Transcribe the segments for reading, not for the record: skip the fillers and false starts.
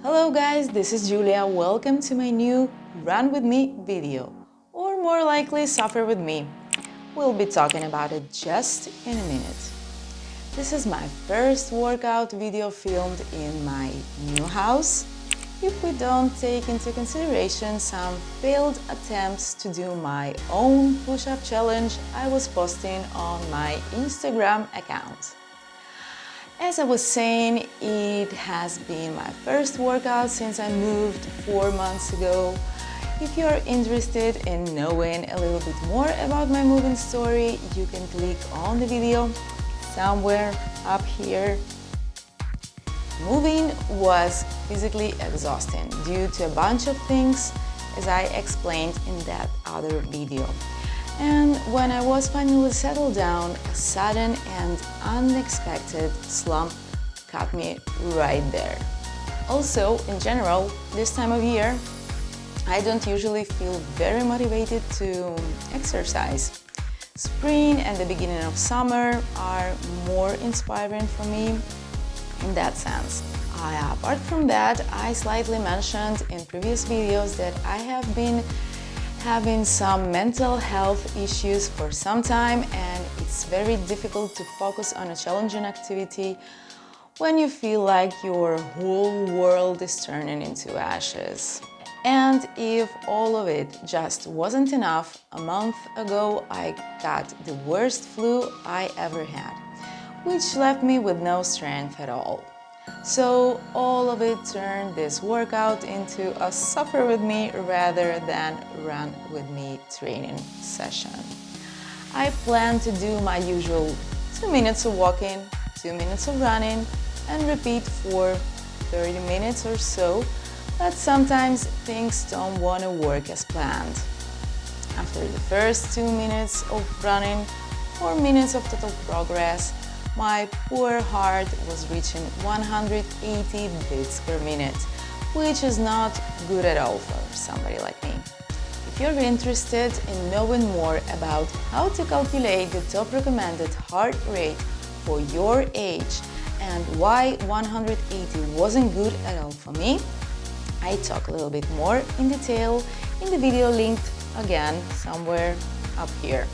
Hello guys, this is Julia. Welcome to my new Run With Me video, or more likely Suffer With Me. We'll be talking about it just in a minute. This is my first workout video filmed in my new house. If we don't take into consideration some failed attempts to do my own push-up challenge I was posting on my Instagram account. As I was saying, it has been my first workout since I moved 4 months ago. If you're interested in knowing a little bit more about my moving story, you can click on the video somewhere up here. Moving was physically exhausting due to a bunch of things, as I explained in that other video. And when I was finally settled down, a sudden and unexpected slump caught me right there. Also, in general, this time of year, I don't usually feel very motivated to exercise. Spring and the beginning of summer are more inspiring for me in that sense. Apart from that, I slightly mentioned in previous videos that I have been having some mental health issues for some time, and it's very difficult to focus on a challenging activity when you feel like your whole world is turning into ashes. And if all of it just wasn't enough, a month ago I got the worst flu I ever had, which left me with no strength at all. So all of it turned this workout into a suffer with me rather than run with me training session. I plan to do my usual 2 minutes of walking, 2 minutes of running, and repeat for 30 minutes or so, but sometimes things don't want to work as planned. After the first 2 minutes of running, 4 minutes of total progress, my poor heart was reaching 180 beats per minute, which is not good at all for somebody like me. If you're interested in knowing more about how to calculate the top recommended heart rate for your age and why 180 wasn't good at all for me, I talk a little bit more in detail in the video linked again somewhere up here.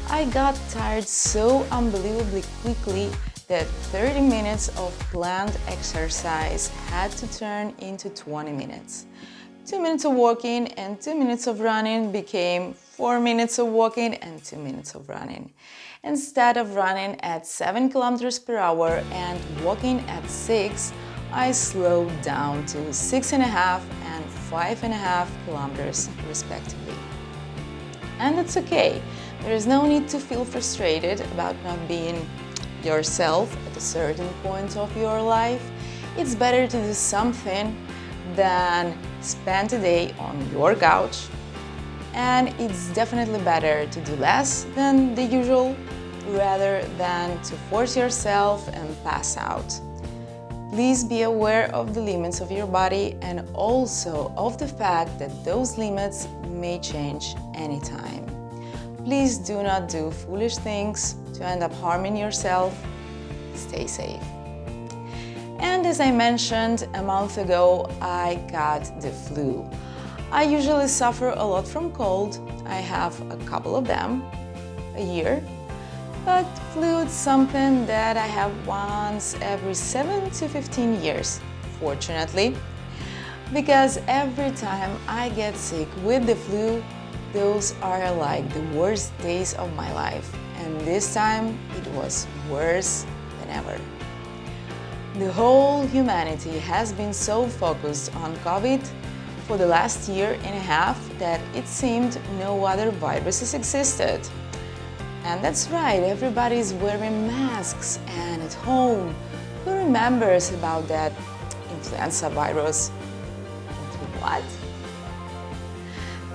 I got tired so unbelievably quickly that 30 minutes of planned exercise had to turn into 20 minutes. 2 minutes of walking and 2 minutes of running became 4 minutes of walking and 2 minutes of running. Instead of running at 7 kilometers per hour and walking at 6, I slowed down to 6.5 and 5.5 kilometers respectively. And it's okay. There is no need to feel frustrated about not being yourself at a certain point of your life. It's better to do something than spend a day on your couch. And it's definitely better to do less than the usual rather than to force yourself and pass out. Please be aware of the limits of your body and also of the fact that those limits may change anytime. Please do not do foolish things to end up harming yourself. Stay safe. And as I mentioned a month ago, I got the flu. I usually suffer a lot from cold. I have a couple of them a year. But flu is something that I have once every 7 to 15 years, fortunately. Because every time I get sick with the flu, those are like the worst days of my life, and this time it was worse than ever. The whole humanity has been so focused on COVID for the last year and a half that it seemed no other viruses existed. And that's right, everybody's wearing masks and at home. Who remembers about that influenza virus? What?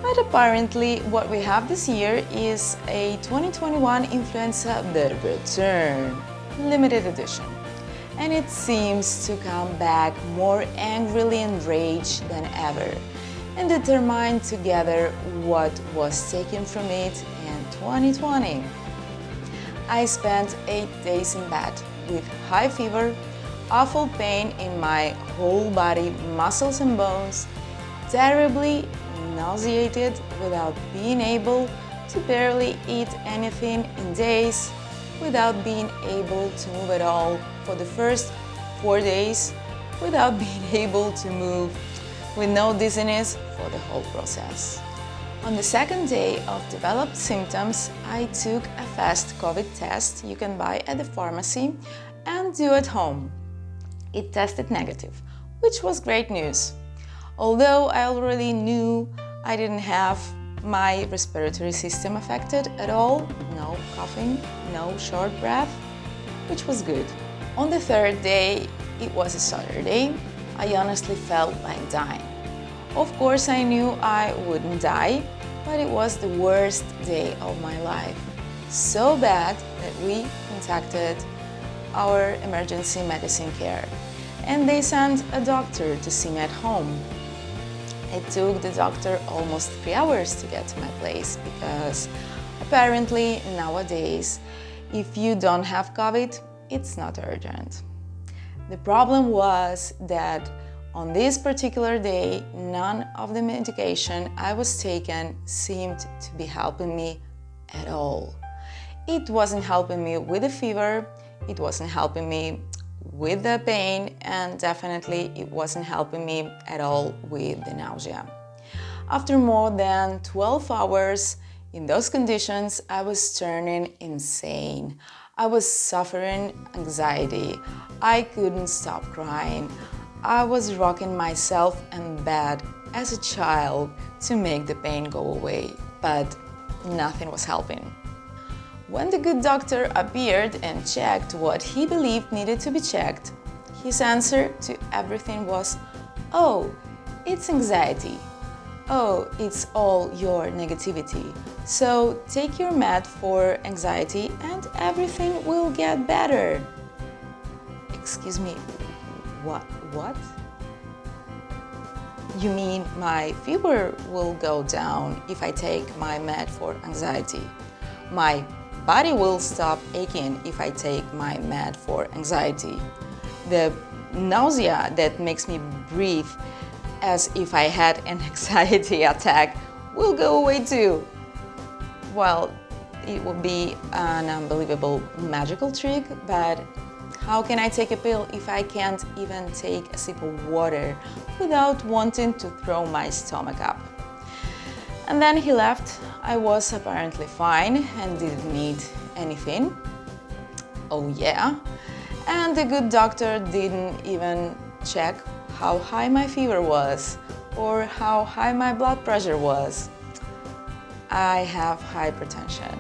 But apparently what we have this year is a 2021 influenza The Return, limited edition. And it seems to come back more angrily enraged than ever and determined to gather what was taken from it in 2020. I spent 8 days in bed with high fever, awful pain in my whole body, muscles and bones, terribly nauseated without being able to barely eat anything in days, without being able to move at all for the first 4 days, without being able to move, with no dizziness for the whole process. On the second day of developed symptoms, I took a fast COVID test you can buy at the pharmacy and do at home. It tested negative, which was great news. Although I already knew I didn't have my respiratory system affected at all, no coughing, no short breath, which was good. On the third day, it was a Saturday, I honestly felt like dying. Of course, I knew I wouldn't die, but it was the worst day of my life. So bad that we contacted our emergency medicine care, and they sent a doctor to see me at home. It took the doctor almost 3 hours to get to my place because apparently nowadays, if you don't have COVID, it's not urgent. The problem was that on this particular day, none of the medication I was taking seemed to be helping me at all. It wasn't helping me with the fever, it wasn't helping me with the pain, and definitely it wasn't helping me at all with the nausea. After more than 12 hours in those conditions, I was turning insane. I was suffering anxiety. I couldn't stop crying. I was rocking myself in bed as a child to make the pain go away, but nothing was helping. When the good doctor appeared and checked what he believed needed to be checked, his answer to everything was, "Oh, it's anxiety. Oh, it's all your negativity. So take your med for anxiety and everything will get better." Excuse me, what? You mean my fever will go down if I take my med for anxiety? My body will stop aching if I take my med for anxiety. The nausea that makes me breathe as if I had an anxiety attack will go away too. Well, it would be an unbelievable magical trick, but how can I take a pill if I can't even take a sip of water without wanting to throw my stomach up? And then he left. I was apparently fine and didn't need anything. Oh yeah. And the good doctor didn't even check how high my fever was or how high my blood pressure was. I have hypertension.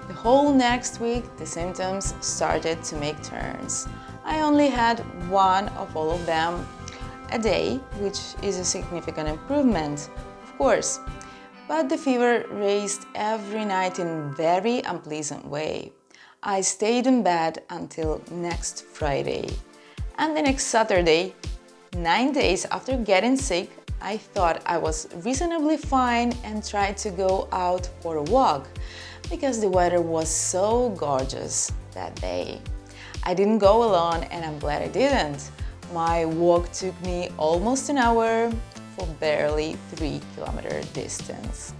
The whole next week, the symptoms started to make turns. I only had one of all of them a day, which is a significant improvement, of course. But the fever raised every night in a very unpleasant way. I stayed in bed until next Friday. And the next Saturday, 9 days after getting sick, I thought I was reasonably fine and tried to go out for a walk because the weather was so gorgeous that day. I didn't go alone and I'm glad I didn't. My walk took me almost an hour for barely 3-kilometer distance.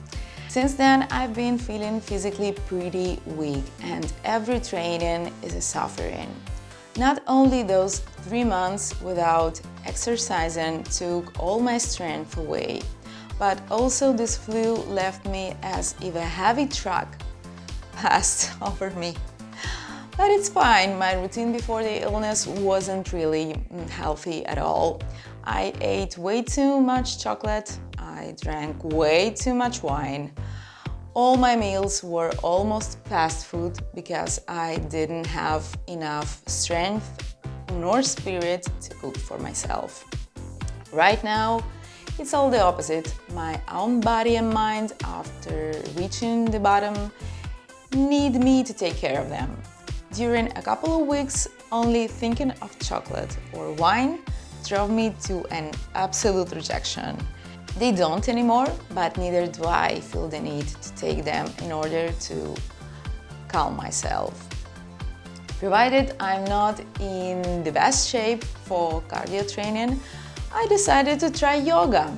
Since then, I've been feeling physically pretty weak and every training is a suffering. Not only those 3 months without exercising took all my strength away, but also this flu left me as if a heavy truck passed over me. But it's fine, my routine before the illness wasn't really healthy at all. I ate way too much chocolate, I drank way too much wine. All my meals were almost fast food because I didn't have enough strength nor spirit to cook for myself. Right now, it's all the opposite. My own body and mind, after reaching the bottom, need me to take care of them. During a couple of weeks, only thinking of chocolate or wine drove me to an absolute rejection. They don't anymore, but neither do I feel the need to take them in order to calm myself. Provided I'm not in the best shape for cardio training, I decided to try yoga.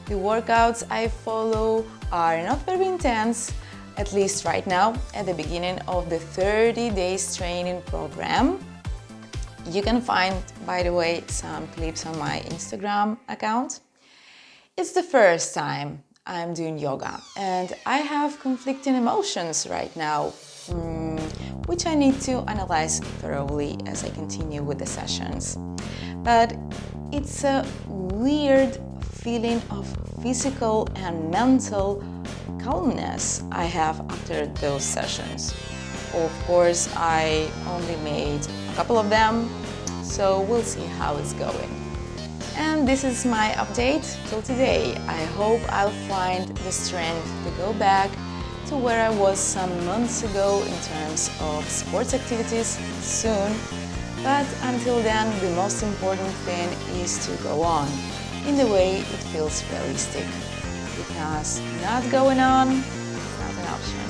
The workouts I follow are not very intense, at least right now, at the beginning of the 30 days training program. You can find, by the way, some clips on my Instagram account. It's the first time I'm doing yoga and I have conflicting emotions right now, which I need to analyze thoroughly as I continue with the sessions. But it's a weird feeling of physical and mental calmness I have after those sessions. Of course, I only made a couple of them, so we'll see how it's going. And this is my update till today. I hope I'll find the strength to go back to where I was some months ago in terms of sports activities soon. But until then, the most important thing is to go on in the way it feels realistic. Because not going on is not an option.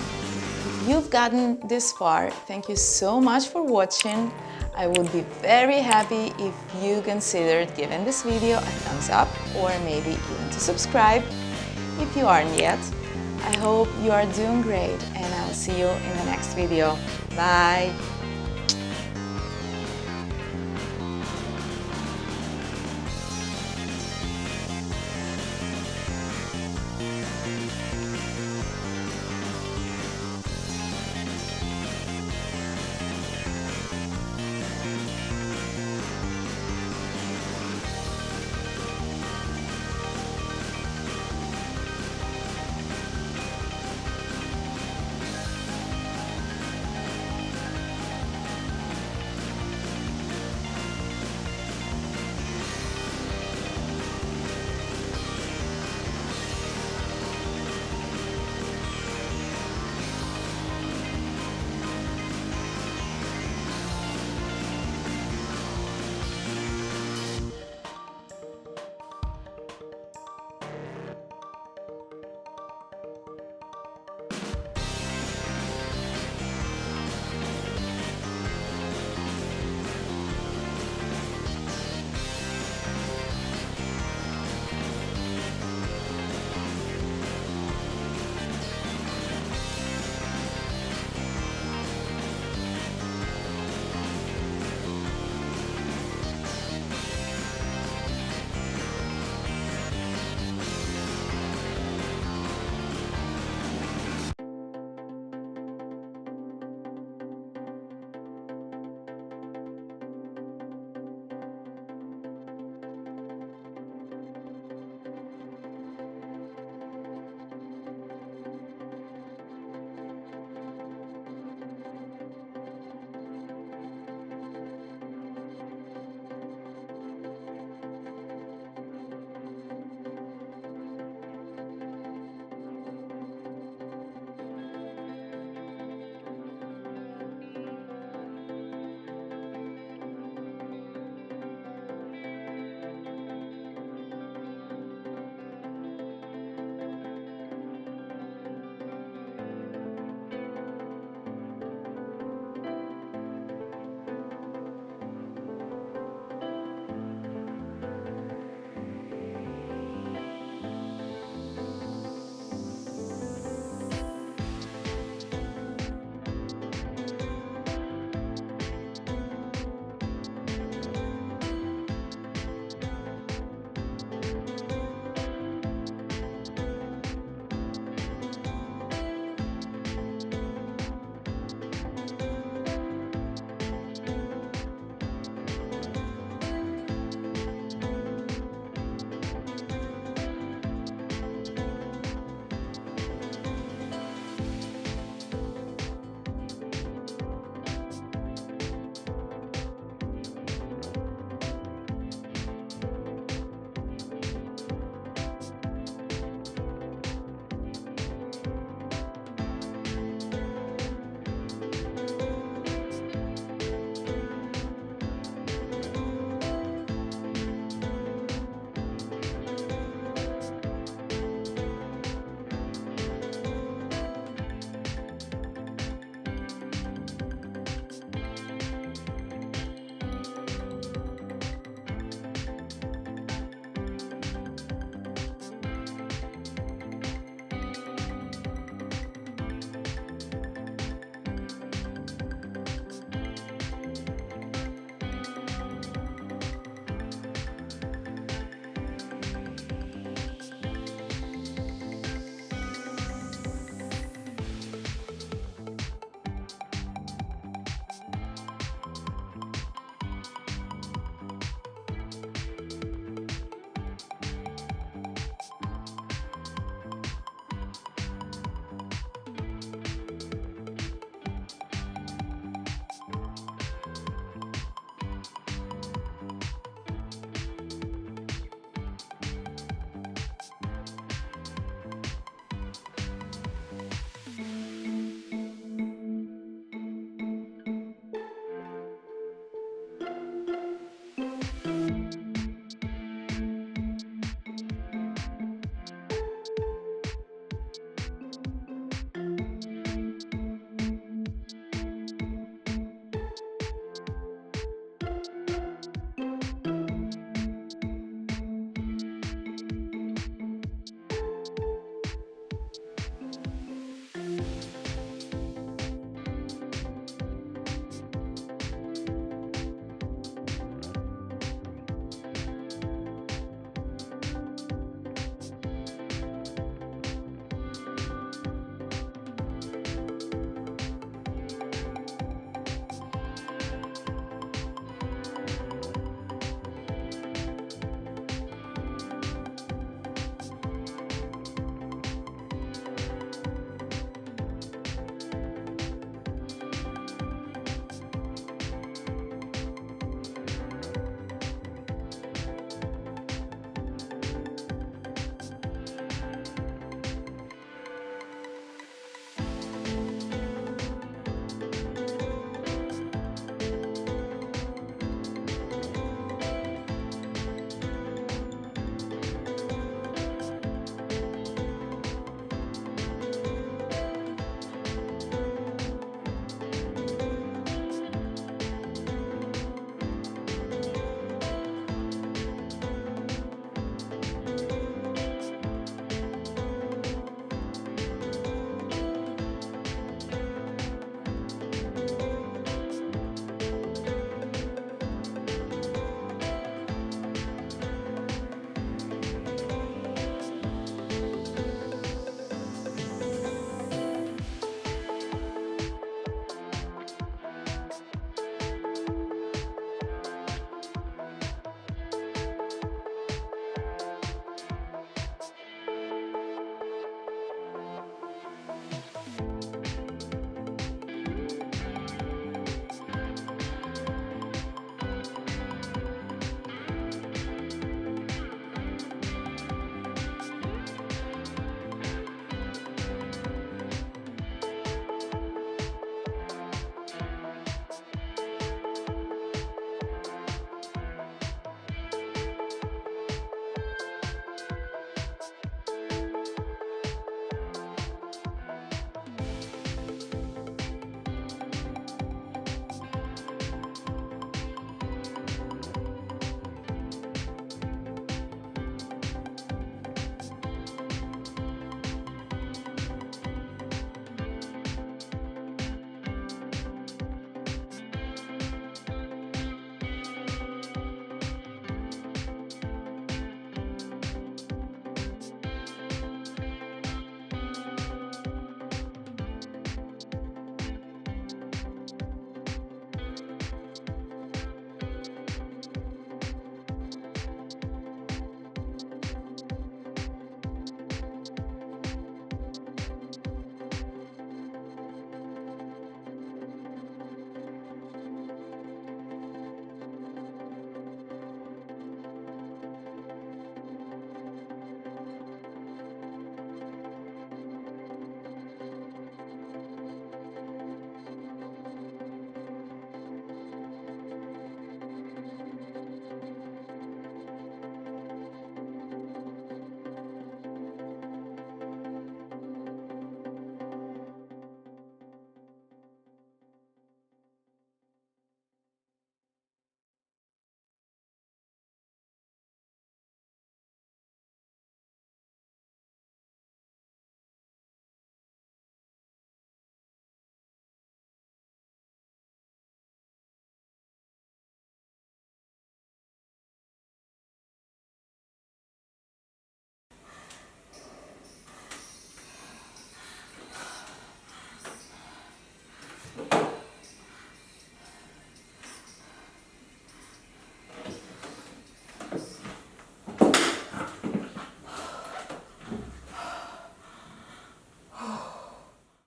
If you've gotten this far, thank you so much for watching. I would be very happy if you considered giving this video a thumbs up or maybe even to subscribe if you aren't yet. I hope you are doing great and I'll see you in the next video. Bye!